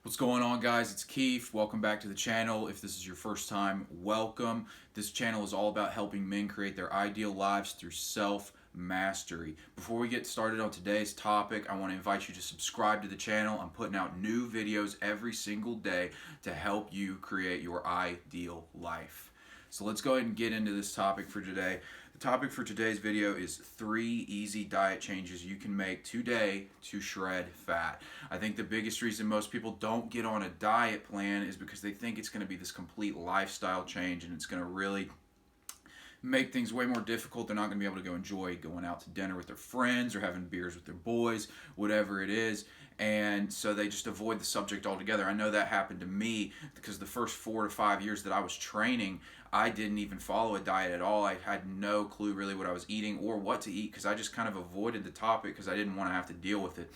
What's going on, guys? It's Keith. Welcome back to the channel. If this is your first time, welcome. This channel is all about helping men create their ideal lives through self-mastery. Before we get started on today's topic, I want to invite you to subscribe to the channel. I'm putting out new videos every single day to help you create your ideal life. So let's go ahead and get into this topic for today. The topic for today's video is 3 easy diet changes you can make today to shred fat. I think the biggest reason most people don't get on a diet plan is because they think it's going to be this complete lifestyle change and it's going to really make things way more difficult. They're not going to be able to go enjoy going out to dinner with their friends or having beers with their boys, whatever it is. And so they just avoid the subject altogether. I know that happened to me because the first 4 to 5 years that I was training, I didn't even follow a diet at all. I had no clue really what I was eating or what to eat because I just kind of avoided the topic because I didn't want to have to deal with it.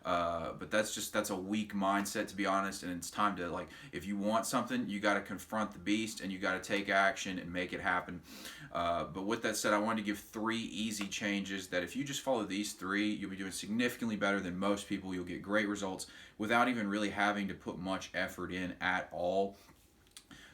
But that's a weak mindset, to be honest, and it's time to, like, if you want something, you got to confront the beast and you got to take action and make it happen. But with that said, I wanted to give 3 easy changes that if you just follow these 3, you'll be doing significantly better than most people. You'll get great results without even really having to put much effort in at all.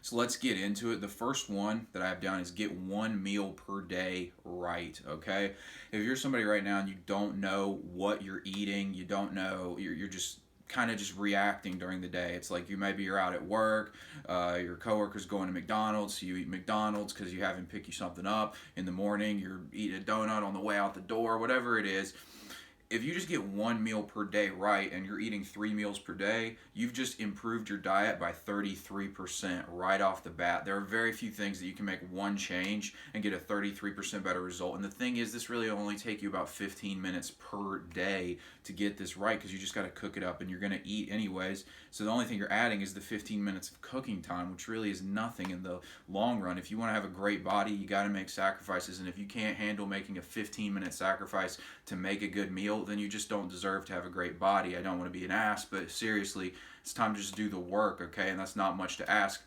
So let's get into it. The first one that I have down is get 1 meal per day right, okay? If you're somebody right now and you don't know what you're eating, you don't know, you're just kind of just reacting during the day. It's like you're out at work, your coworker's going to McDonald's, so you eat McDonald's because you haven't picked you something up. In the morning, you're eating a donut on the way out the door, whatever it is. If you just get 1 meal per day right and you're eating 3 meals per day, you've just improved your diet by 33% right off the bat. There are very few things that you can make one change and get a 33% better result. And the thing is, this really only take you about 15 minutes per day to get this right because you just got to cook it up and you're going to eat anyways. So the only thing you're adding is the 15 minutes of cooking time, which really is nothing in the long run. If you want to have a great body, you got to make sacrifices. And if you can't handle making a 15-minute sacrifice to make a good meal, then you just don't deserve to have a great body. I don't want to be an ass, but seriously, it's time to just do the work, okay? And that's not much to ask.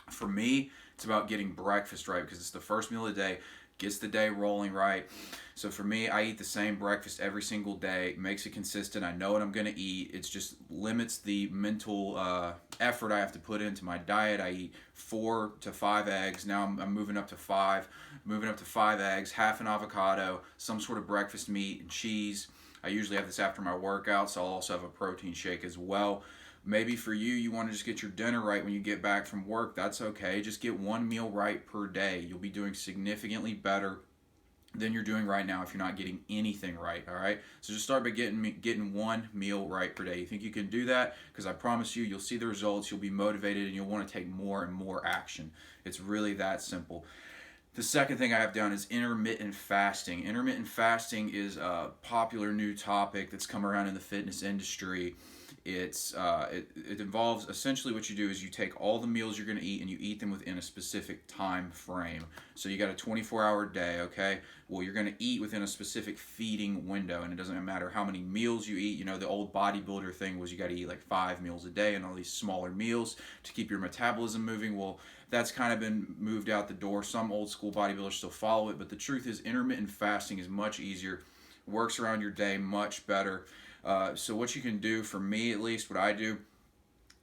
For me, it's about getting breakfast right because it's the first meal of the day, gets the day rolling right. So for me, I eat the same breakfast every single day, makes it consistent. I know what I'm going to eat. It just limits the mental effort I have to put into my diet. I eat 4 to 5 eggs. Now I'm moving up to 5, eggs, half an avocado, some sort of breakfast meat and cheese. I usually have this after my workout, so I'll also have a protein shake as well. Maybe for you, you want to just get your dinner right when you get back from work. That's okay. Just get 1 meal right per day. You'll be doing significantly better than you're doing right now if you're not getting anything right, all right? So just start by getting 1 meal right per day. You think you can do that? Because I promise you, you'll see the results, you'll be motivated, and you'll want to take more and more action. It's really that simple. The second thing I have down is intermittent fasting. Intermittent fasting is a popular new topic that's come around in the fitness industry. It involves essentially what you do is you take all the meals you're going to eat and you eat them within a specific time frame. So you got a 24-hour day, okay? Well, you're going to eat within a specific feeding window, and it doesn't matter how many meals you eat. You know, the old bodybuilder thing was you got to eat like 5 meals a day and all these smaller meals to keep your metabolism moving. Well, that's kind of been moved out the door. Some old school bodybuilders still follow it, but the truth is intermittent fasting is much easier, works around your day much better. So what you can do, for me at least, what I do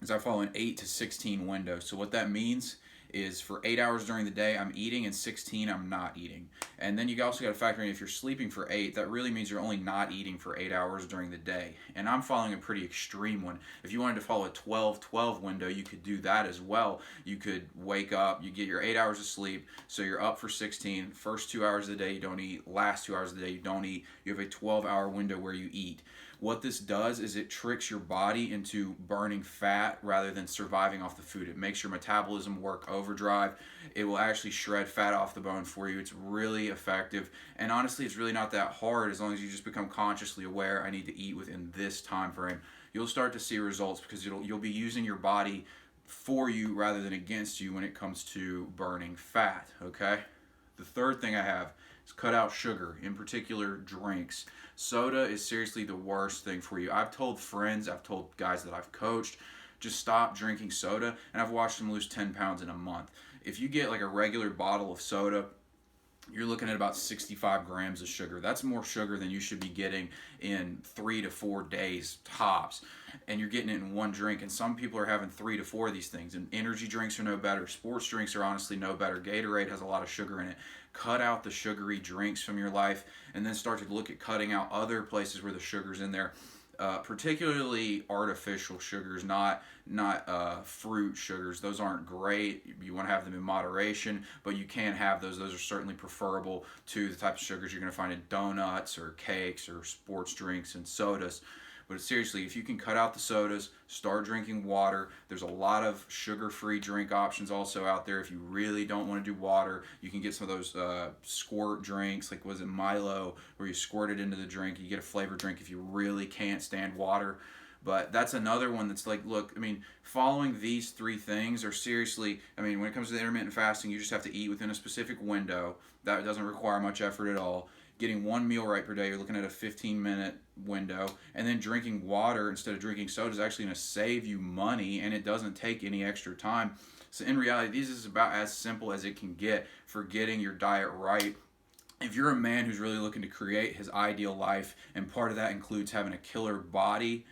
is I follow an 8 to 16 window. So what that means is for 8 hours during the day I'm eating and 16 I'm not eating. And then you also got to factor in if you're sleeping for 8, that really means you're only not eating for 8 hours during the day. And I'm following a pretty extreme one. If you wanted to follow a 12-12 window, you could do that as well. You could wake up, you get your 8 hours of sleep, so you're up for 16. First 2 hours of the day you don't eat, last 2 hours of the day you don't eat. You have a 12-hour window where you eat. What this does is it tricks your body into burning fat rather than surviving off the food. It makes your metabolism work overdrive. It will actually shred fat off the bone for you. It's really effective. And honestly, it's really not that hard as long as you just become consciously aware, I need to eat within this time frame. You'll start to see results because you'll be using your body for you rather than against you when it comes to burning fat, okay? The third thing I have is cut out sugar, in particular drinks. Soda is seriously the worst thing for you. I've told friends, I've told guys that I've coached, just stop drinking soda, and I've watched them lose 10 pounds in a month. If you get like a regular bottle of soda, you're looking at about 65 grams of sugar. That's more sugar than you should be getting in 3 to 4 days tops. And you're getting it in one drink. And some people are having 3 to 4 of these things. And energy drinks are no better. Sports drinks are honestly no better. Gatorade has a lot of sugar in it. Cut out the sugary drinks from your life, and then start to look at cutting out other places where the sugar's in there. Particularly artificial sugars, not fruit sugars. Those aren't great. You want to have them in moderation, but you can have those. Those are certainly preferable to the type of sugars you're going to find in donuts or cakes or sports drinks and sodas. But seriously, if you can cut out the sodas, start drinking water. There's a lot of sugar-free drink options also out there. If you really don't want to do water, you can get some of those squirt drinks, like was it Milo, where you squirt it into the drink. You get a flavored drink if you really can't stand water. But that's another one that's like, look, I mean, following these three things are seriously, I mean, when it comes to the intermittent fasting, you just have to eat within a specific window. That doesn't require much effort at all. Getting one meal right per day, you're looking at a 15-minute window. And then drinking water instead of drinking soda is actually going to save you money, and it doesn't take any extra time. So in reality, this is about as simple as it can get for getting your diet right. If you're a man who's really looking to create his ideal life, and part of that includes having a killer body,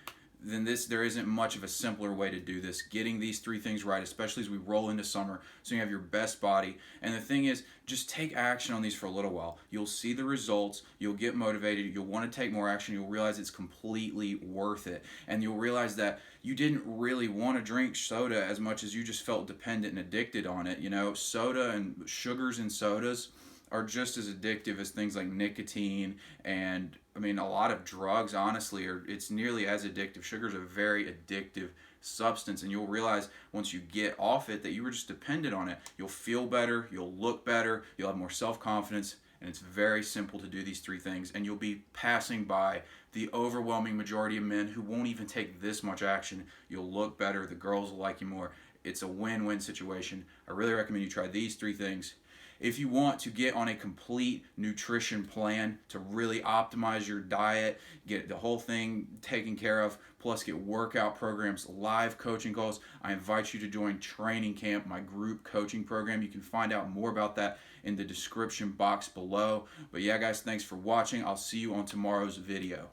then there isn't much of a simpler way to do this. Getting these three things right, especially as we roll into summer, so you have your best body. And the thing is, just take action on these for a little while. You'll see the results. You'll get motivated. You'll want to take more action. You'll realize it's completely worth it. And you'll realize that you didn't really want to drink soda as much as you just felt dependent and addicted on it. You know, soda and sugars in sodas are just as addictive as things like nicotine, and I mean a lot of drugs honestly are, it's nearly as addictive. Sugar is a very addictive substance, and you'll realize once you get off it that you were just dependent on it. You'll feel better, you'll look better, you'll have more self-confidence, and it's very simple to do these three things, and you'll be passing by the overwhelming majority of men who won't even take this much action. You'll look better, the girls will like you more. It's a win-win situation. I really recommend you try these three things. If you want to get on a complete nutrition plan to really optimize your diet, get the whole thing taken care of, plus get workout programs, live coaching calls, I invite you to join Training Camp, my group coaching program. You can find out more about that in the description box below. But yeah, guys, thanks for watching. I'll see you on tomorrow's video.